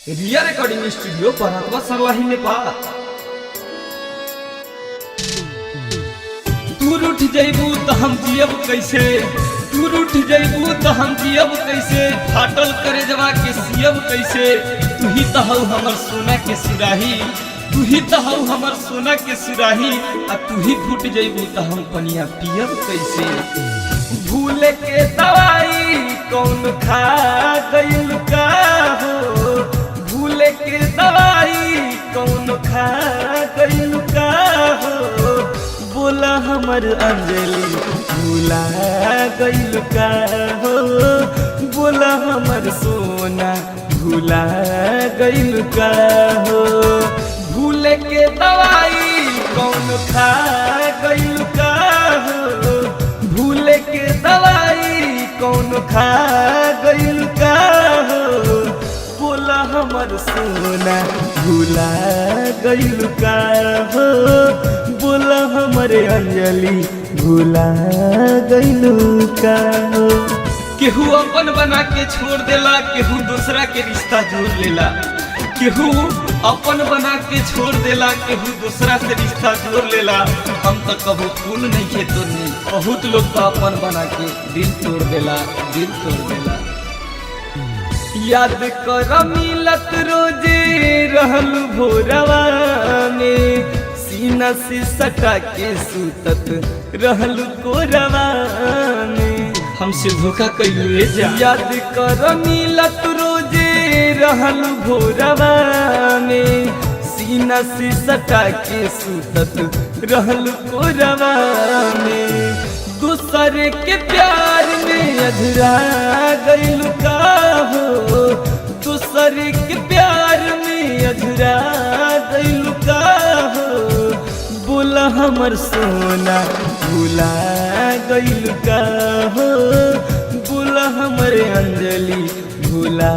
रिया recording studio बरातवा Sarlahi Nepal. तू रूठ जइबू तो हम जियब कैसे, तू रूठ जइबू तो हम जियब कैसे, फाटल करे जवा के सियब कैसे। तू ही तो हऊ हमर सोना के सिराही, तू ही तो हऊ हमर सोना के सिराही, आ तू ही फूट जइबू तो हम पनिया पियब कैसे। भूले के दवाई कौन खा गइल का हो, भूले के दवाई कौन खा गइल का हो। बोला हमर अंजलि भूला गइल का हो, बोला हमर सोना भूला गइल का हो। भूले के दवाई कौन खा गइल का हो, भूले के दवाई कौन खा गइल का हो। बोला हमर सोना भूला गइल का हो, बोला हमरे अंजलि भूला गइल का हो। केहू अपन बना के छोड़ देला, केहू दूसरा के रिश्ता जोड़ लेला। केहू अपन बना के छोड़ देला, केहू दूसरा से रिश्ता जोड़ लेला। हम तो कबू फूल नहीं खे तोड़नी, बहुत लोग तो अपन बना के दिल तोड़ देला, दिल तोड़ देला। याद कर मिलत रोजे रहल भोरवा में, सीना से सटा के सुतत रहल कोरवा में। हमसे धोखा कइले जा। याद कर मिलत रोजे रहल भोरवा में, सीना से सटा के सुतत रहल कोरवा में। दूसरे के प्यार में अधूरा गइल का हो, दूसरे के प्यार में अधूरा गइल का हो। बोला हमर सोना भूला गइल का हो, बोला हमर अंजलि भूला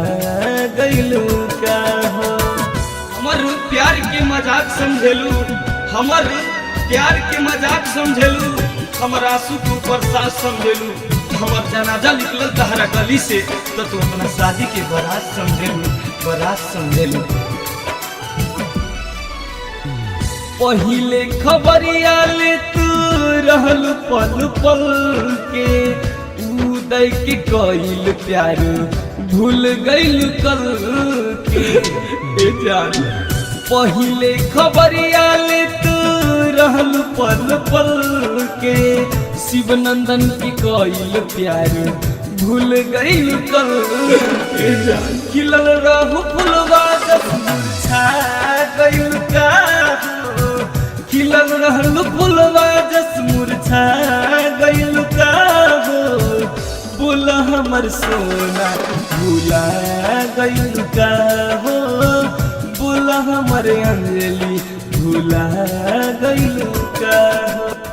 गइल का हो। हमर प्यार के मजाक समझेलू, हमर प्यार के मजाक समझेलू, हमर आंसू के ऊपर सांस समझेलू। हमर जनाजा निकलल तहरा गली से तो तू अपना शादी के बारात समझेलू, बारात समझेलू। पहिले खबरिया ले तू रहल पल पल के, उदय के कइल प्यार भूल गइल कल के। ए जान पहिले खबरिया ले तू रहल पल पल के, शिवनंदन की कइल प्यार भूल गइल कल के। जान खिलल रहू फुलवा जस मुरझा गइल का हो, खिलल रहल फुलवा जस मुरझा गइल का हो। बोला हमर सोना भूला गइल का हो, बोला हमर अंजलि भूला गइल का हो।